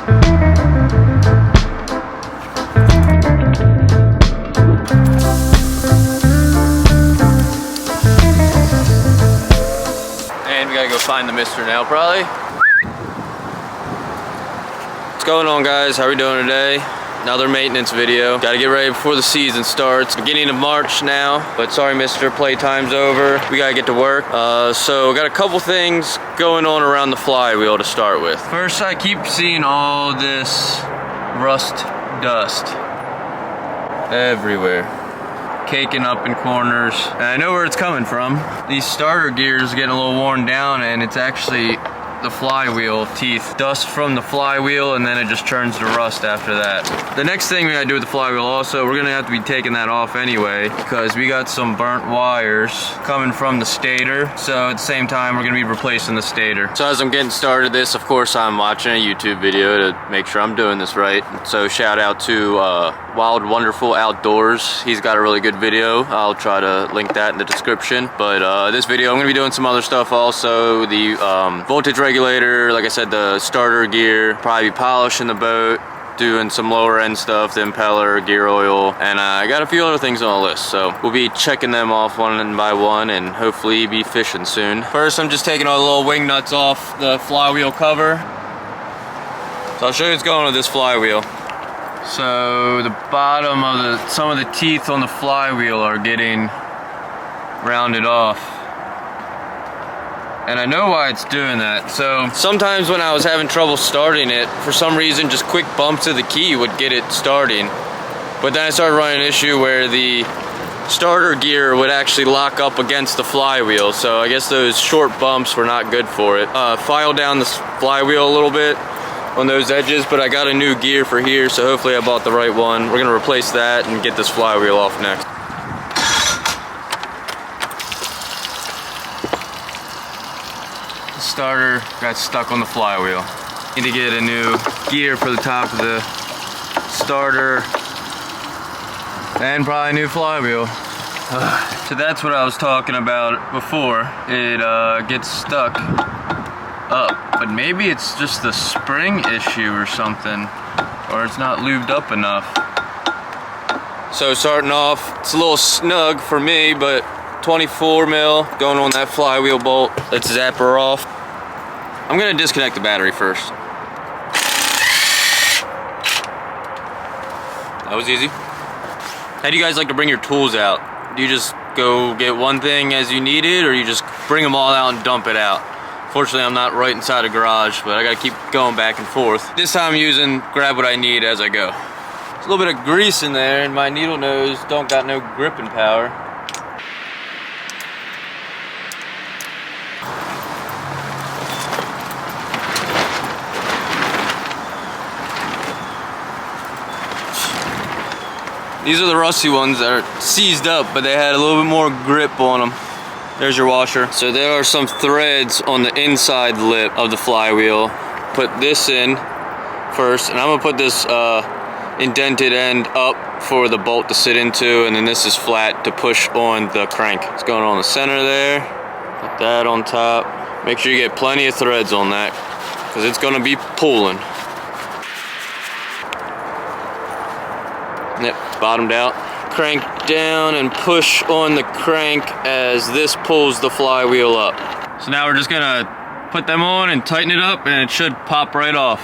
And we gotta go find the mister now, probably. What's going on, guys? How are we doing today? Another maintenance video. Gotta get ready before the season starts. Beginning of March now, but sorry, mister, playtime's over. We gotta get to work. So got a couple things going on around the flywheel to start with. First, I keep seeing all this rust dust everywhere, caking up in corners. And I know where it's coming from. These starter gears getting a little worn down, and it's actually the flywheel teeth. Dust from the flywheel, and then it just turns to rust after that. The next thing we gotta do with the flywheel also, we're gonna have to be taking that off anyway, because we got some burnt wires coming from the stator. So at the same time, we're gonna be replacing the stator. So as I'm getting started this, of course, I'm watching a YouTube video to make sure I'm doing this right. So shout out to Wild Wonderful Outdoors. He's got a really good video. I'll try to link that in the description. But this video, I'm gonna be doing some other stuff also. The voltage regulator, like I said, the starter gear, probably be polishing the boat, doing some lower end stuff, the impeller, gear oil, and I got a few other things on the list. So we'll be checking them off one by one and hopefully be fishing soon. First, I'm just taking all the little wing nuts off the flywheel cover. So I'll show you what's going on with this flywheel. So the bottom of some of the teeth on the flywheel are getting rounded off. And I know why it's doing that. So sometimes when I was having trouble starting it, for some reason just quick bumps of the key would get it starting. But then I started running an issue where the starter gear would actually lock up against the flywheel. So I guess those short bumps were not good for it. Filed down the flywheel a little bit on those edges, but I got a new gear for here, so hopefully I bought the right one. We're gonna replace that and get this flywheel off next. The starter got stuck on the flywheel. Need to get a new gear for the top of the starter and probably a new flywheel. So that's what I was talking about before. It gets stuck up, but maybe it's just the spring issue or something, or it's not lubed up enough. So starting off, it's a little snug for me, but 24 mil going on that flywheel bolt. Let's zap her off. I'm gonna disconnect the battery first. That was easy. How do you guys like to bring your tools out? Do you just go get one thing as you need it, or you just bring them all out and dump it out? Fortunately, I'm not right inside a garage, but I gotta keep going back and forth. This time I'm using grab what I need as I go. There's a little bit of grease in there, and my needle nose don't got no gripping power. These are the rusty ones that are seized up, but they had a little bit more grip on them. There's your washer. So there are some threads on the inside lip of the flywheel. Put this in first, and I'm gonna put this indented end up for the bolt to sit into, and then this is flat to push on the crank. It's going on the center there. Put that on top. Make sure you get plenty of threads on that, because it's gonna be pulling. Yep, bottomed out. Crank down and push on the crank as this pulls the flywheel up. So now we're just gonna put them on and tighten it up, and it should pop right off.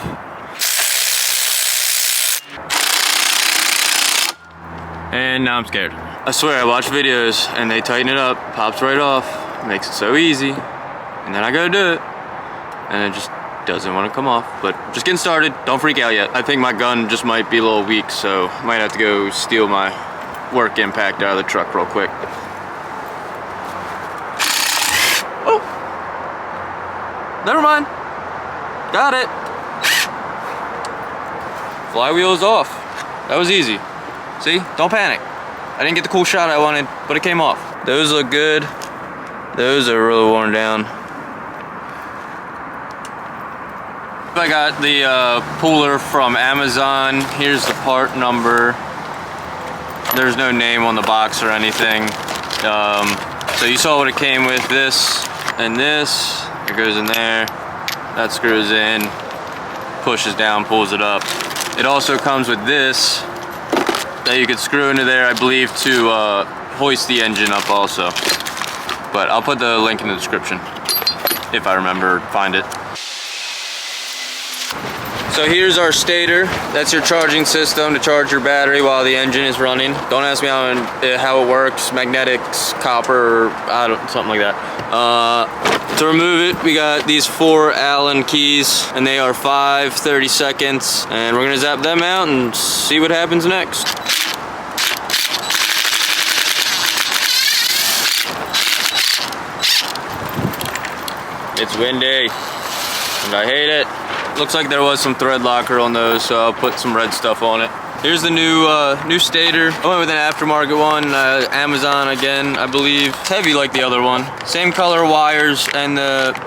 And now I'm scared. I swear, I watch videos and they tighten it up, pops right off, makes it so easy. And then I go do it, and it just doesn't want to come off. But just getting started, don't freak out yet. I think my gun just might be a little weak, so I might have to go steal my work impact out of the truck real quick. Oh! Never mind. Got it. Flywheel is off. That was easy. See? Don't panic. I didn't get the cool shot I wanted, but it came off. Those look good. Those are really worn down. I got the puller from Amazon. Here's the part number. There's no name on the box or anything. So you saw what it came with, this and this. It goes in there. That screws in. pushes down, pulls it up. It also comes with this that you could screw into there, I believe, to hoist the engine up also. But I'll put the link in the description if I remember, find it. So here's our stator. That's your charging system to charge your battery while the engine is running. Don't ask me how it works, magnetics, copper, something like that. To remove it, we got these 4 Allen keys, and they are 5, 30 seconds. And we're gonna zap them out and see what happens next. It's windy, and I hate it. Looks like there was some thread locker on those, so I'll put some red stuff on it. Here's the new stator. I went with an aftermarket one, Amazon again, I believe. It's heavy like the other one. Same color wires and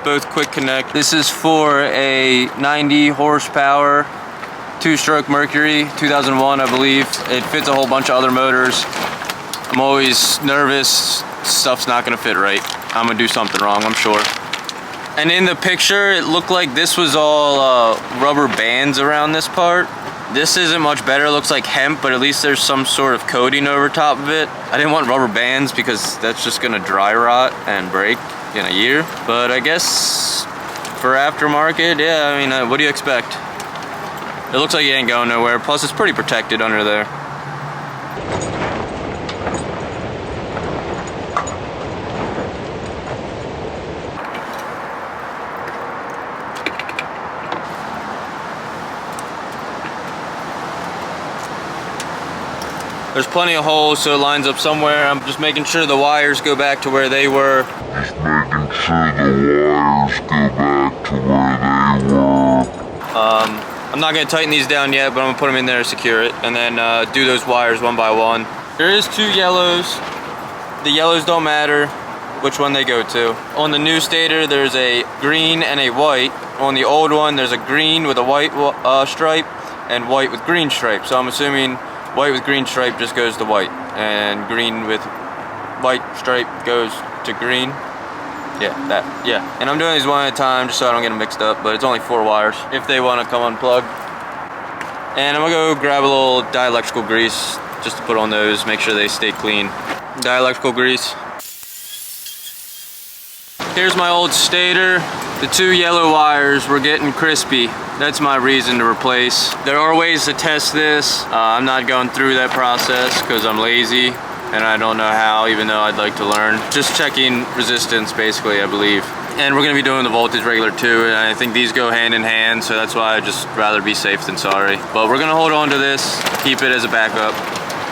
both quick connect. This is for a 90 horsepower, 2-stroke Mercury, 2001, I believe. It fits a whole bunch of other motors. I'm always nervous, stuff's not gonna fit right. I'm gonna do something wrong, I'm sure. And in the picture, it looked like this was all rubber bands around this part. This isn't much better, it looks like hemp, but at least there's some sort of coating over top of it. I didn't want rubber bands because that's just gonna dry rot and break in a year. But I guess for aftermarket, yeah, I mean, what do you expect? It looks like it ain't going nowhere, plus it's pretty protected under there. There's plenty of holes, so it lines up somewhere. I'm just making sure the wires go back to where they were. I'm not gonna tighten these down yet, but I'm gonna put them in there to secure it, and then do those wires one by one. There is 2 yellows. The yellows don't matter which one they go to. On the new stator, there's a green and a white. On the old one, there's a green with a white stripe and white with green stripe. So I'm assuming white with green stripe just goes to white, and green with white stripe goes to green. Yeah. And I'm doing these one at a time just so I don't get them mixed up, but it's only 4 wires if they want to come unplugged. And I'm gonna go grab a little dielectrical grease just to put on those, make sure they stay clean. Dielectrical grease. Here's my old stator. The 2 yellow wires were getting crispy. That's my reason to replace. There are ways to test this. I'm not going through that process because I'm lazy and I don't know how, even though I'd like to learn. Just checking resistance, basically, I believe. And we're gonna be doing the voltage regulator too, and I think these go hand in hand, so that's why I'd just rather be safe than sorry. But we're gonna hold on to this, keep it as a backup.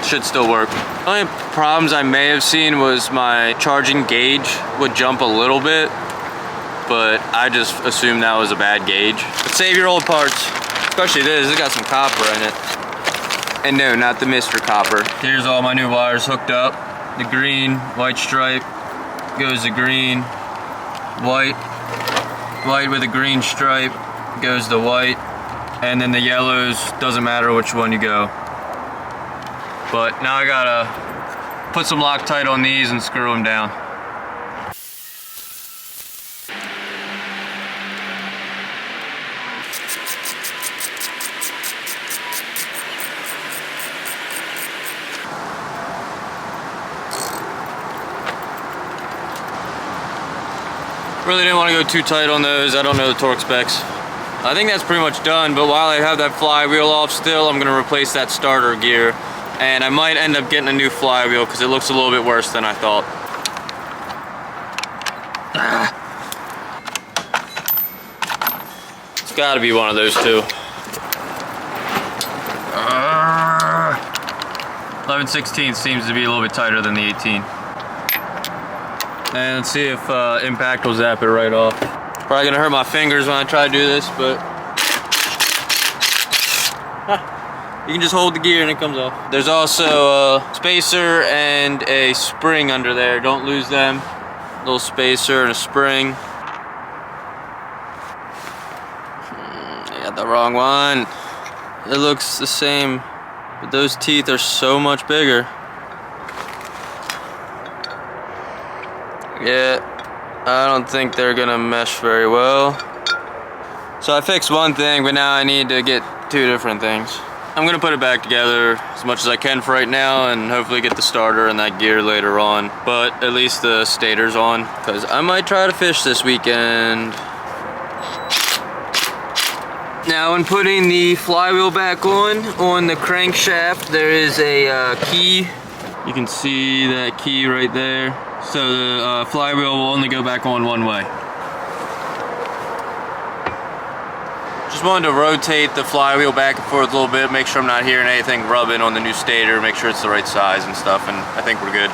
Should still work. The only problems I may have seen was my charging gauge would jump a little bit, but I just assumed that was a bad gauge. But save your old parts, especially this. It's got some copper in it. And no, not the Mr. Copper. Here's all my new wires hooked up. The green, white stripe goes to green. White with a green stripe goes to white. And then the yellows, doesn't matter which one you go. But now I gotta put some Loctite on these and screw them down. Really didn't want to go too tight on those. I don't know the torque specs. I think that's pretty much done, but while I have that flywheel off still, I'm gonna replace that starter gear. And I might end up getting a new flywheel because it looks a little bit worse than I thought. It's gotta be one of those 2. 11/16 seems to be a little bit tighter than the 18. And let's see if impact will zap it right off. Probably gonna hurt my fingers when I try to do this, but you can just hold the gear and it comes off. There's also a spacer and a spring under there. Don't lose them. Little spacer and a spring. I got the wrong one. It looks the same, but those teeth are so much bigger. Yeah, I don't think they're gonna mesh very well. So I fixed one thing, but now I need to get two different things. I'm gonna put it back together as much as I can for right now and hopefully get the starter and that gear later on. But at least the stator's on, because I might try to fish this weekend. Now when putting the flywheel back on the crankshaft, there is a key. You can see that key right there. So the flywheel will only go back on one way. Just wanted to rotate the flywheel back and forth a little bit, make sure I'm not hearing anything rubbing on the new stator, make sure it's the right size and stuff, and I think we're good.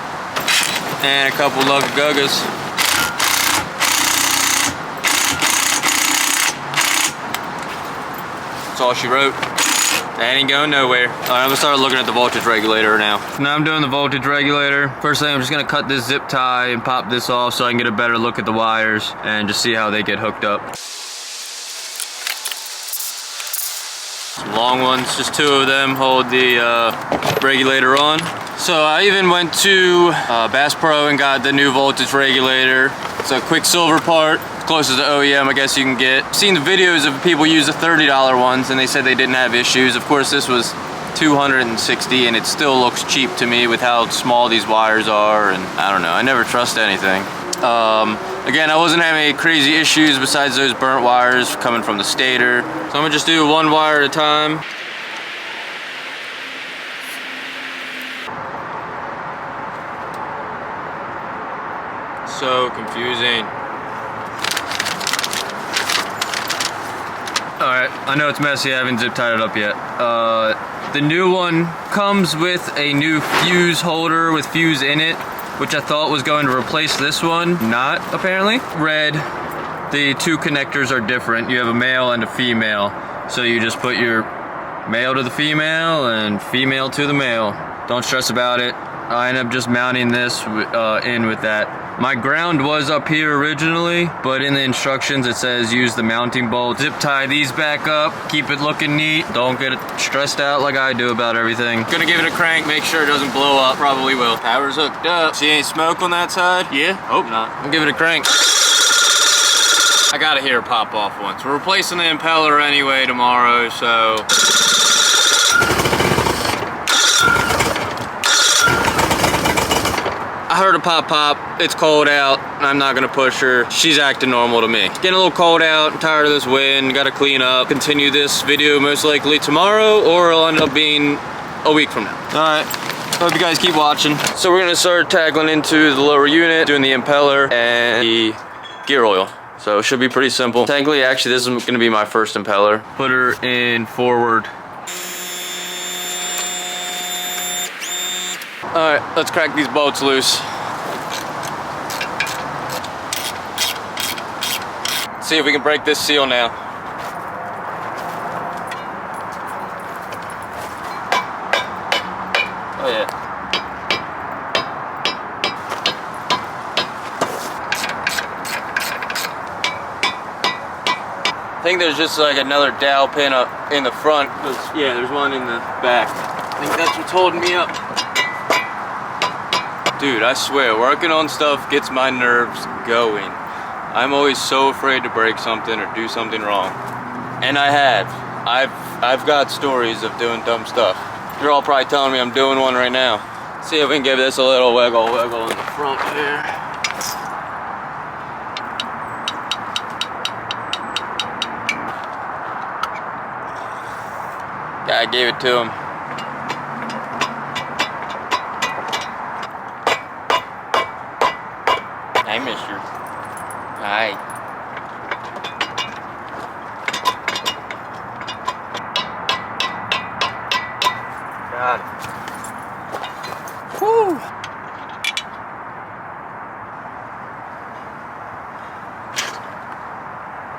And a couple lug guggas. That's all she wrote. That ain't going nowhere. All right, I'm gonna start looking at the voltage regulator now. Now I'm doing the voltage regulator. First thing, I'm just gonna cut this zip tie and pop this off so I can get a better look at the wires and just see how they get hooked up. Some long ones, just two of them hold the regulator on. So I even went to Bass Pro and got the new voltage regulator. It's a Quicksilver part, closest to OEM I guess you can get. I've seen the videos of people use the $30 ones and they said they didn't have issues. Of course this was $260 and it still looks cheap to me with how small these wires are, and I don't know, I never trust anything. Again, I wasn't having any crazy issues besides those burnt wires coming from the stator. So I'm gonna just do one wire at a time. So confusing. Alright, I know it's messy, I haven't zip tied it up yet. The new one comes with a new fuse holder with fuse in it, which I thought was going to replace this one. Not, apparently. Red, the two connectors are different. You have a male and a female. So you just put your male to the female and female to the male. Don't stress about it. I end up just mounting this in with that. My ground was up here originally, but in the instructions it says use the mounting bolt. Zip tie these back up, keep it looking neat. Don't get stressed out like I do about everything. Gonna give it a crank, make sure it doesn't blow up. Probably will. Power's hooked up. See any smoke on that side? Yeah? Hope not. I'll give it a crank. I gotta hear it pop off once. We're replacing the impeller anyway tomorrow, so. I heard a pop, it's cold out, I'm not gonna push her. She's acting normal to me. Getting a little cold out, I'm tired of this wind, gotta clean up. Continue this video most likely tomorrow, or it'll end up being a week from now. All right, hope you guys keep watching. So we're gonna start tackling into the lower unit, doing the impeller and the gear oil. So it should be pretty simple. Technically, actually, this is gonna be my first impeller. Put her in forward. All right, let's crack these bolts loose. See if we can break this seal now. Oh yeah. I think there's just like another dowel pin up in the front. Yeah, there's one in the back. I think that's what's holding me up. Dude, I swear, working on stuff gets my nerves going. I'm always so afraid to break something or do something wrong. And I have. I've got stories of doing dumb stuff. You're all probably telling me I'm doing one right now. See if we can give this a little wiggle in the front here. I gave it to him. Hey, mister. Hi. Got it. Woo!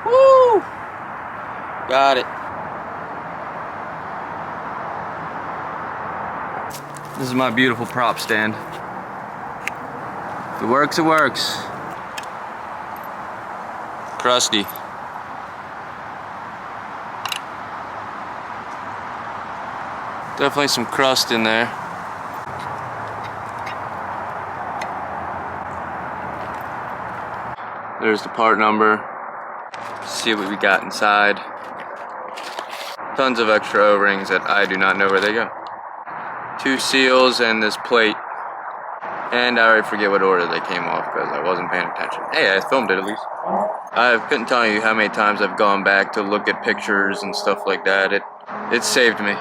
Woo! Got it. This is my beautiful prop stand. If it works, it works. Crusty. Definitely some crust in there. There's the part number. see what we got inside. Tons of extra O-rings that I do not know where they go. 2 seals and this plate. And I already forget what order they came off because I wasn't paying attention. Hey, I filmed it at least. I couldn't tell you how many times I've gone back to look at pictures and stuff like that. It saved me.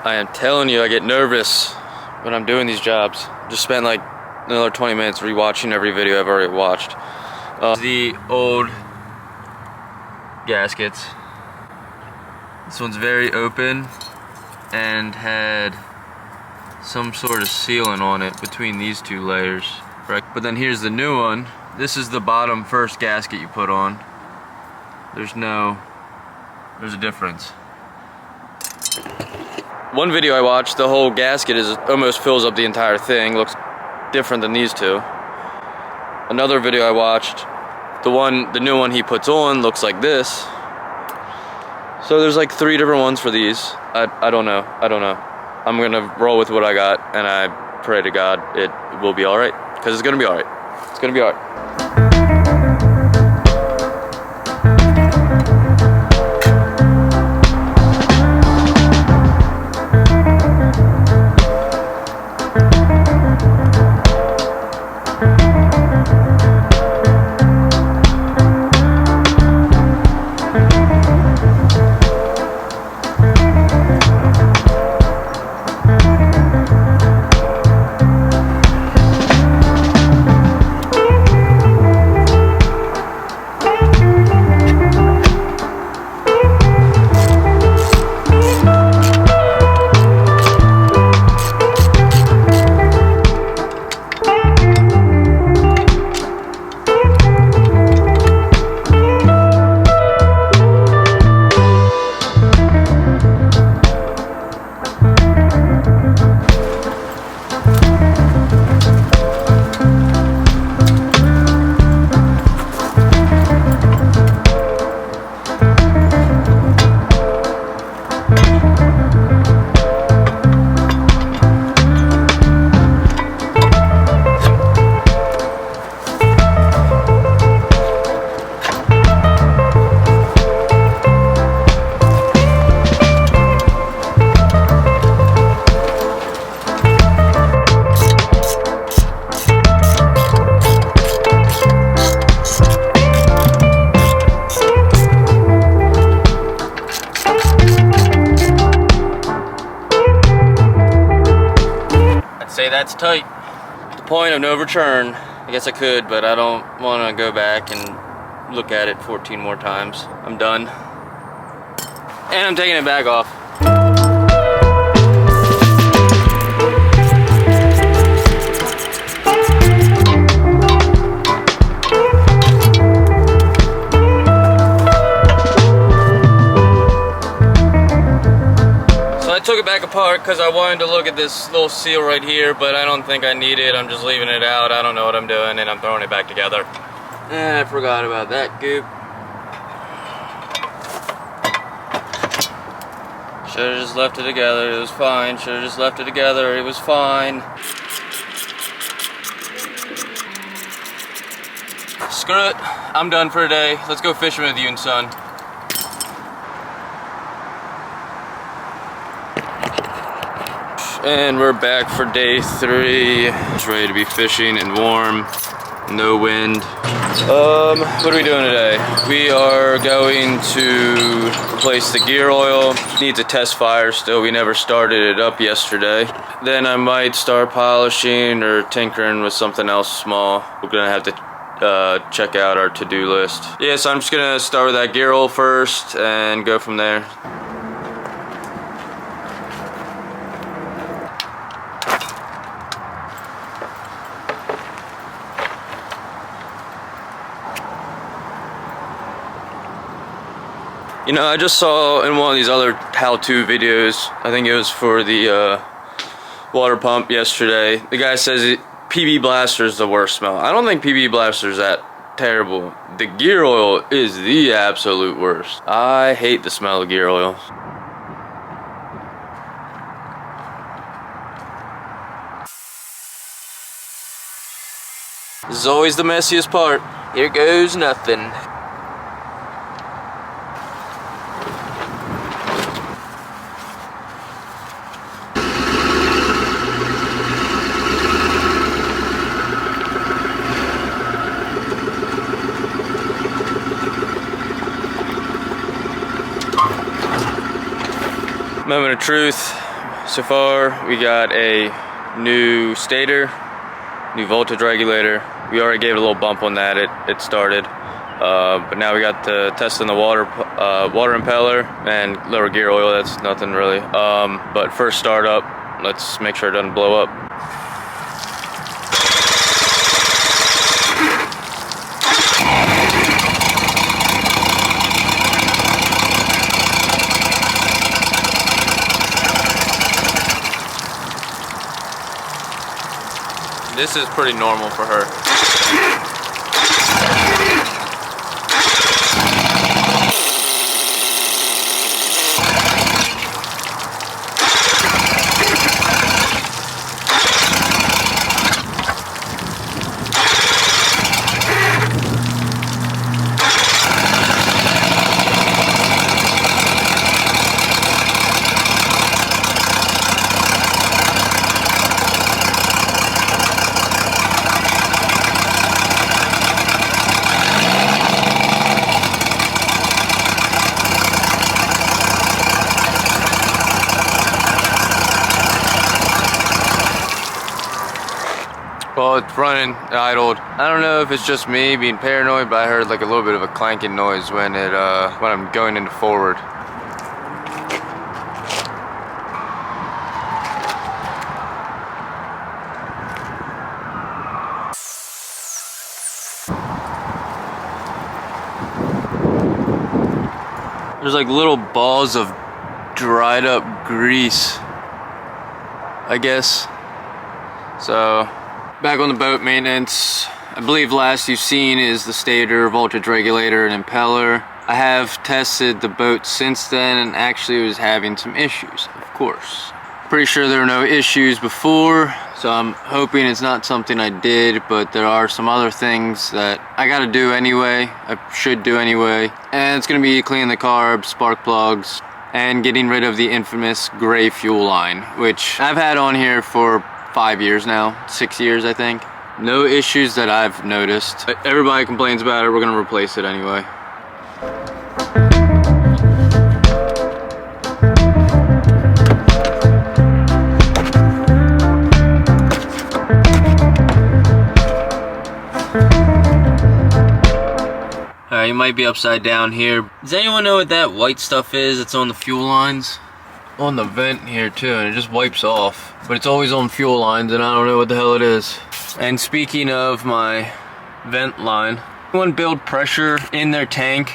I am telling you, I get nervous when I'm doing these jobs. Just spent like another 20 minutes rewatching every video I've already watched. The old gaskets. This one's very open and had some sort of sealant on it between these 2 layers. Right? But then here's the new one. This is the bottom first gasket you put on. There's a difference. One video I watched, the whole gasket almost fills up the entire thing. Looks different than these 2. Another video I watched, the new one he puts on looks like this. So there's like 3 different ones for these. I don't know. I'm gonna roll with what I got, and I pray to God it will be all right, because it's gonna be all right. It's gonna be all right. That's tight. The point of no return. I guess I could, but I don't want to go back and look at it 14 more times. I'm done. And I'm taking it back off. I took it back apart because I wanted to look at this little seal right here, but I don't think I need it. I'm just leaving it out. I don't know what I'm doing, and I'm throwing it back together. And I forgot about that goop. Should have just left it together. It was fine. Should have just left it together. It was fine. Screw it. I'm done for today. Let's go fishing with you and son. And we're back for day 3. Just ready to be fishing and warm. no wind. What are we doing today? We are going to replace the gear oil. Needs a test fire still. We never started it up yesterday. Then I might start polishing or tinkering with something else small. We're gonna have to check out our to-do list. Yeah, so I'm just gonna start with that gear oil first and go from there. You know, I just saw in one of these other how-to videos, I think it was for the water pump yesterday, the guy says PB Blaster is the worst smell. I don't think PB Blaster is that terrible. The gear oil is the absolute worst. I hate the smell of gear oil. This is always the messiest part. Here goes nothing. Moment of truth. So far, we got a new stator, new voltage regulator. We already gave it a little bump on that. It started, but now we got the testing the water impeller and lower gear oil. That's nothing really. But first startup, let's make sure it doesn't blow up. This is pretty normal for her. Well, it's running, idled. I don't know if it's just me being paranoid, but I heard like a little bit of a clanking noise when I'm going into forward. There's like little balls of dried up grease, I guess. So, back on the boat maintenance. I believe last you've seen is the stator, voltage regulator, and impeller. I have tested the boat since then and actually was having some issues, of course. Pretty sure there were no issues before, so I'm hoping it's not something I did, but there are some other things that I gotta do anyway, I should do anyway. And it's gonna be cleaning the carbs, spark plugs, and getting rid of the infamous gray fuel line, which I've had on here for 5 years now, 6 years I think. No issues that I've noticed. Everybody complains about it, we're gonna replace it anyway. Alright, you might be upside down here. Does anyone know what that white stuff is? It's on the fuel lines. On the vent here too, and it just wipes off. But it's always on fuel lines and I don't know what the hell it is. And speaking of my vent line, anyone build pressure in their tank,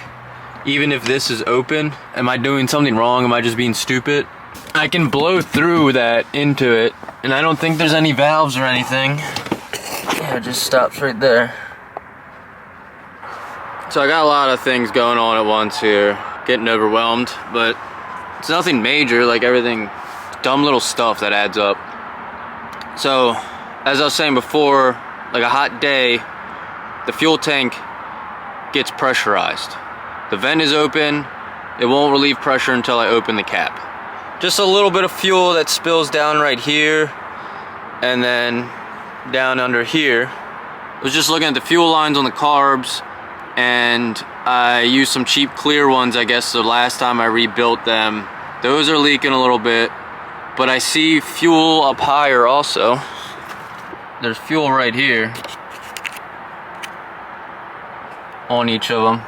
even if this is open? Am I doing something wrong? Am I just being stupid? I can blow through that into it, and I don't think there's any valves or anything. Yeah, it just stops right there. So I got a lot of things going on at once here, getting overwhelmed, but it's nothing major, like everything, dumb little stuff that adds up. So, as I was saying before, like a hot day, the fuel tank gets pressurized. The vent is open, it won't relieve pressure until I open the cap. Just a little bit of fuel that spills down right here, and then down under here was just looking at the fuel lines on the carbs, and I used some cheap clear ones, I guess, the last time I rebuilt them. Those are leaking a little bit, but I see fuel up higher also. There's fuel right here on each of them.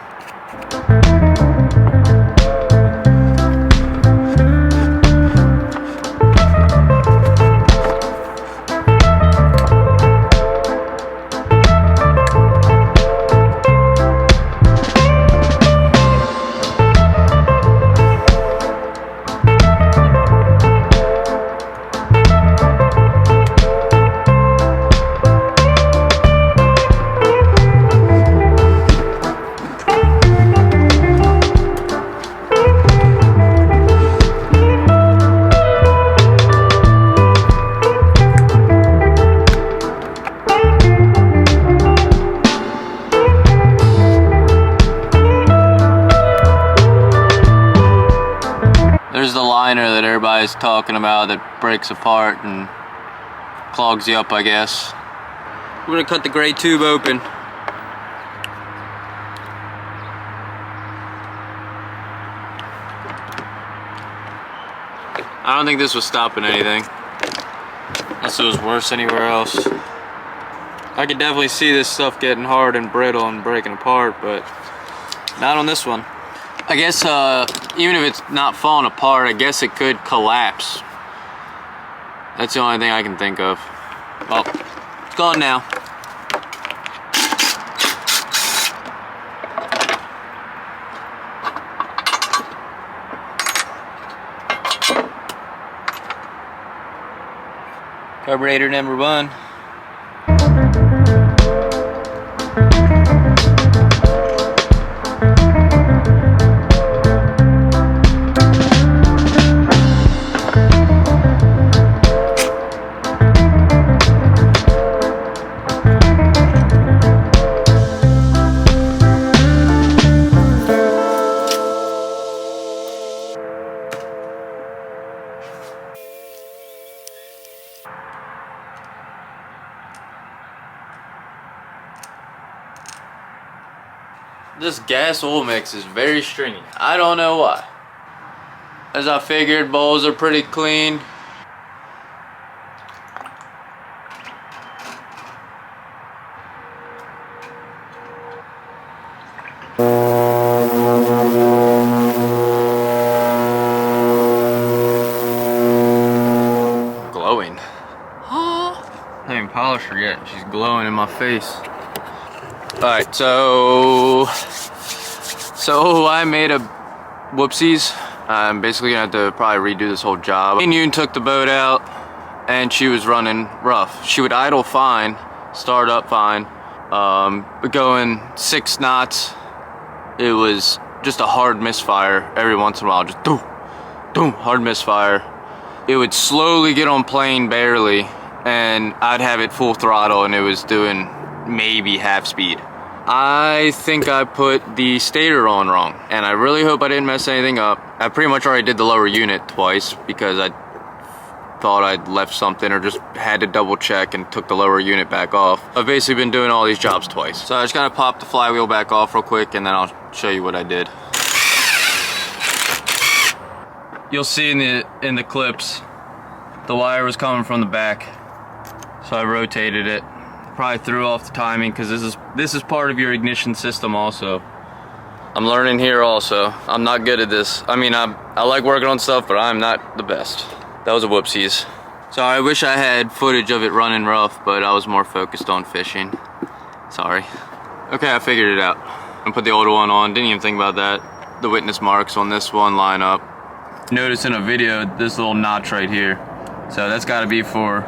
There's the liner that everybody's talking about that breaks apart and clogs you up, I guess. We're gonna cut the gray tube open. I don't think this was stopping anything, unless it was worse anywhere else. I could definitely see this stuff getting hard and brittle and breaking apart, but not on this one. I guess even if it's not falling apart, I guess it could collapse. That's the only thing I can think of. Well, it's gone now. Carburetor number 1. This gas oil mix is very stringy. I don't know why. As I figured, bowls are pretty clean. Glowing. I haven't polished her yet. She's glowing in my face. Alright, so I made a whoopsies. I'm basically gonna have to probably redo this whole job. Me and Yoon took the boat out and she was running rough. She would idle fine, start up fine, but going 6 knots, it was just a hard misfire every once in a while, just doom, doom, hard misfire. It would slowly get on plane barely, and I'd have it full throttle and it was doing maybe half speed. I think I put the stator on wrong, and I really hope I didn't mess anything up. I pretty much already did the lower unit twice because I thought I'd left something or just had to double check and took the lower unit back off. I've basically been doing all these jobs twice. So I just gotta pop the flywheel back off real quick and then I'll show you what I did. You'll see in the clips, the wire was coming from the back, so I rotated it. Probably threw off the timing because this is part of your ignition system also. I'm learning here also. I'm not good at this. I mean, I like working on stuff, but I'm not the best. That was a whoopsies. Sorry, I wish I had footage of it running rough, but I was more focused on fishing. Sorry. Okay, I figured it out. I put the older one on, didn't even think about that. The witness marks on this one line up. Notice in a video, this little notch right here. So that's gotta be for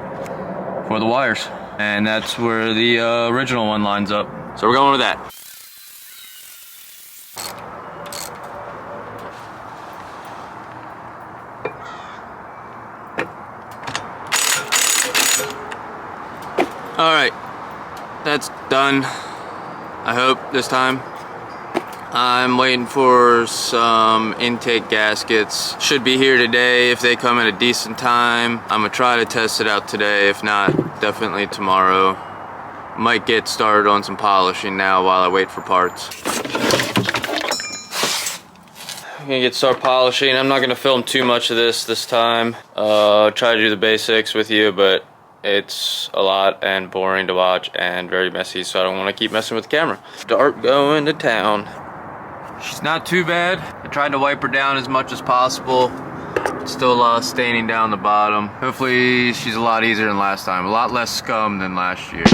the wires. And that's where the original one lines up. So we're going with that. All right, that's done. I hope this time. I'm waiting for some intake gaskets. Should be here today if they come at a decent time. I'm gonna try to test it out today. If not, definitely tomorrow. Might get started on some polishing now while I wait for parts. I'm gonna start polishing. I'm not gonna film too much of this time. Try to do the basics with you, but it's a lot and boring to watch and very messy, so I don't want to keep messing with the camera. Start going to town. She's not too bad. I tried to wipe her down as much as possible. Still staining down the bottom. Hopefully she's a lot easier than last time. A lot less scum than last year.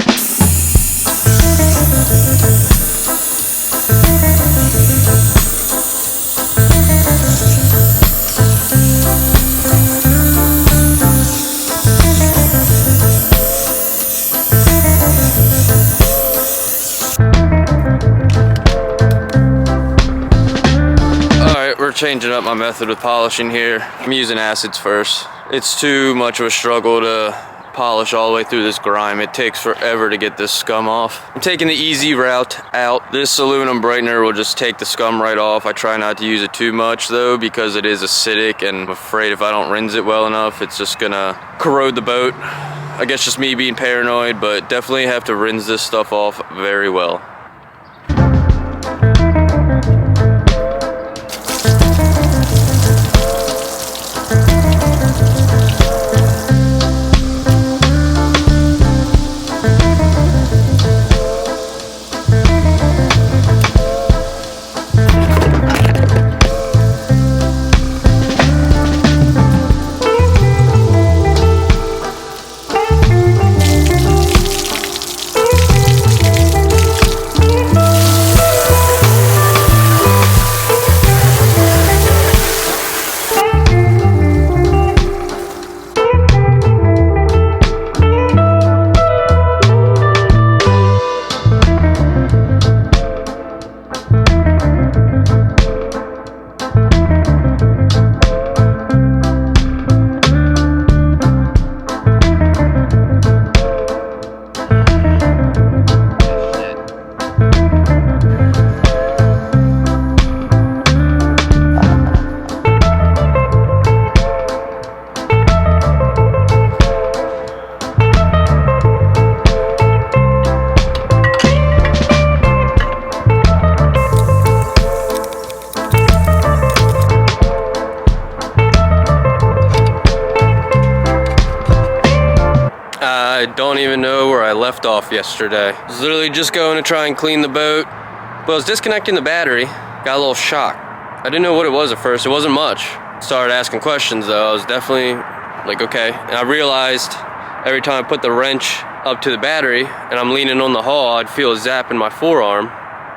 Changing up my method with polishing here. I'm using acids first. It's too much of a struggle to polish all the way through this grime. It takes forever to get this scum off. I'm taking the easy route out. This aluminum brightener will just take the scum right off. I try not to use it too much though, because it is acidic, and I'm afraid if I don't rinse it well enough, it's just gonna corrode the boat. I guess just me being paranoid, but definitely have to rinse this stuff off very well. I don't even know where I left off yesterday. I was literally just going to try and clean the boat, but I was disconnecting the battery. Got a little shock. I didn't know what it was at first. It wasn't much. Started asking questions though. I was definitely like, okay. And I realized every time I put the wrench up to the battery and I'm leaning on the hull, I'd feel a zap in my forearm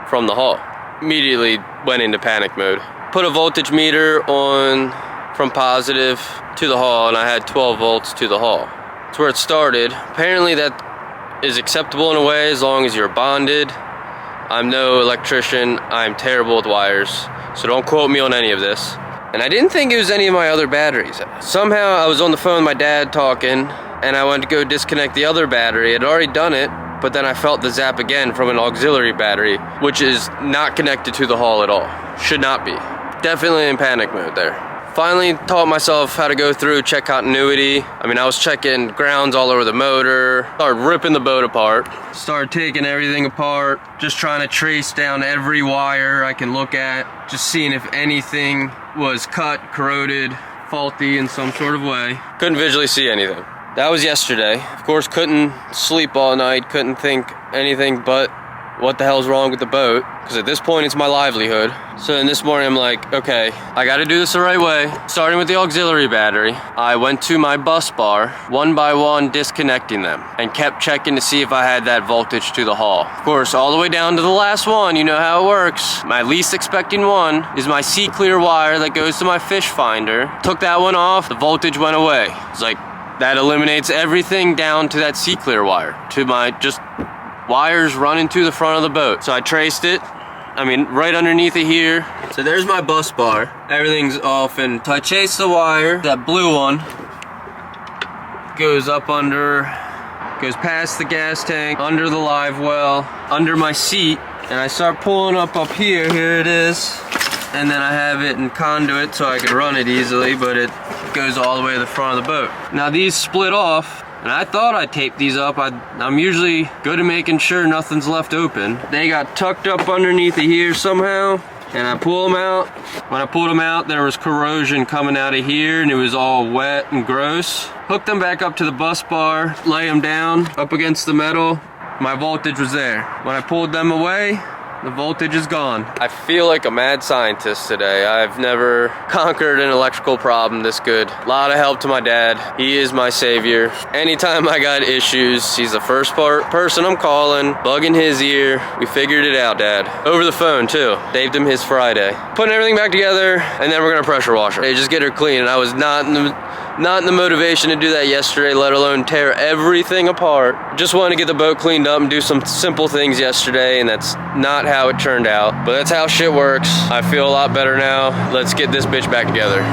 from the hull. Immediately went into panic mode. Put a voltage meter on from positive to the hull, and I had 12 volts to the hull. That's where it started. Apparently that is acceptable in a way as long as you're bonded. I'm no electrician. I'm terrible with wires, so don't quote me on any of this. And I didn't think it was any of my other batteries. Somehow I was on the phone with my dad talking, and I went to go disconnect the other battery. I'd already done it, but then I felt the zap again from an auxiliary battery, which is not connected to the hull at all. Should not be. Definitely in panic mode there. Finally taught myself how to go through, check continuity. I mean, I was checking grounds all over the motor, started ripping the boat apart, started taking everything apart, just trying to trace down every wire I can look at, just seeing if anything was cut, corroded, faulty in some sort of way. Couldn't visually see anything. That was yesterday. Of course, couldn't sleep all night, couldn't think anything but what the hell's wrong with the boat, because at this point it's my livelihood. So then this morning I'm like, okay, I gotta do this the right way. Starting with the auxiliary battery, I went to my bus bar, one by one disconnecting them, and kept checking to see if I had that voltage to the hull. Of course, all the way down to the last one, you know how it works. My least expecting one is my C-clear wire that goes to my fish finder. Took that one off, the voltage went away. It's like, that eliminates everything down to that C-clear wire, to my just wires running to the front of the boat. So I traced it, I mean, right underneath it here. So there's my bus bar. Everything's off, and so I chased the wire, that blue one, goes up under, goes past the gas tank, under the live well, under my seat, and I start pulling up here, here it is. And then I have it in conduit so I can run it easily, but it goes all the way to the front of the boat. Now these split off And I thought I taped these up. I'm usually good at making sure nothing's left open. They got tucked up underneath of here somehow, and I pull them out. When I pulled them out, there was corrosion coming out of here, and it was all wet and gross. Hooked them back up to the bus bar, lay them down up against the metal. My voltage was there. When I pulled them away, the voltage is gone. I feel like a mad scientist today. I've never conquered an electrical problem this good. A lot of help to my dad. He is my savior. Anytime I got issues, he's the first person I'm calling, bugging his ear. We figured it out, Dad. Over the phone, too. Saved him his Friday. Putting everything back together, and then we're gonna pressure wash her. Hey, just get her clean, and I was not in the motivation to do that yesterday, let alone tear everything apart. Just wanted to get the boat cleaned up and do some simple things yesterday, and that's not how it turned out. But that's how shit works. I feel a lot better now. Let's get this bitch back together.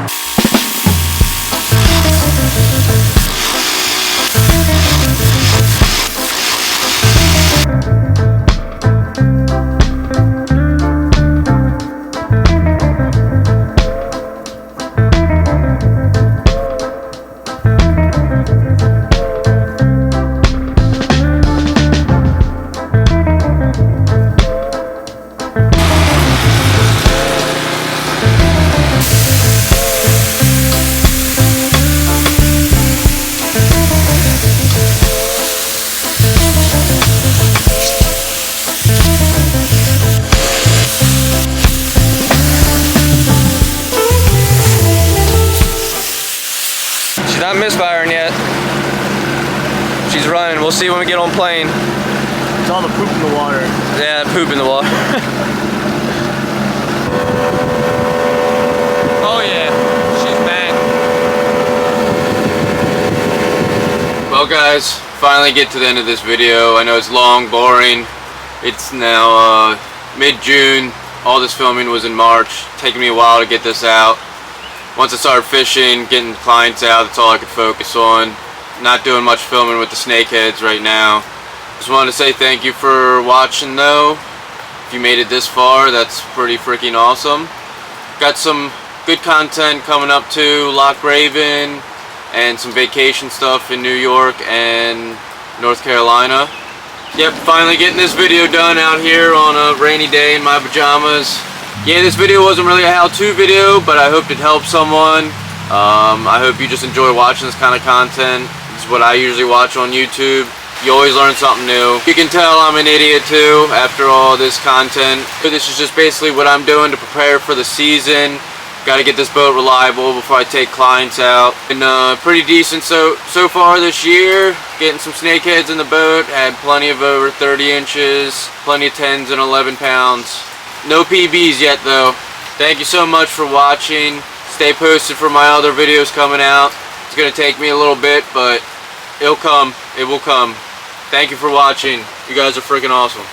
She's not misfiring yet. She's running. We'll see when we get on plane. It's all the poop in the water. Yeah, poop in the water. Oh yeah, she's mad. Well guys, finally get to the end of this video. I know it's long, boring. It's now mid-June. All this filming was in March. Taking me a while to get this out. Once I started fishing, getting clients out, that's all I could focus on. Not doing much filming with the snakeheads right now. Just wanted to say thank you for watching though. If you made it this far, that's pretty freaking awesome. Got some good content coming up too, Loch Raven, and some vacation stuff in New York and North Carolina. Yep, finally getting this video done out here on a rainy day in my pajamas. Yeah, this video wasn't really a how-to video, but I hoped it helped someone. I hope you just enjoy watching this kind of content. This is what I usually watch on YouTube. You always learn something new. You can tell I'm an idiot too after all this content. This is just basically what I'm doing to prepare for the season. Got to get this boat reliable before I take clients out. And pretty decent so far this year. Getting some snakeheads in the boat. Had plenty of over 30 inches. Plenty of 10s and 11 pounds. No PBs yet though. Thank you so much for watching. Stay posted for my other videos coming out. It's gonna take me a little bit, but it'll come. It will come. Thank you for watching. You guys are freaking awesome.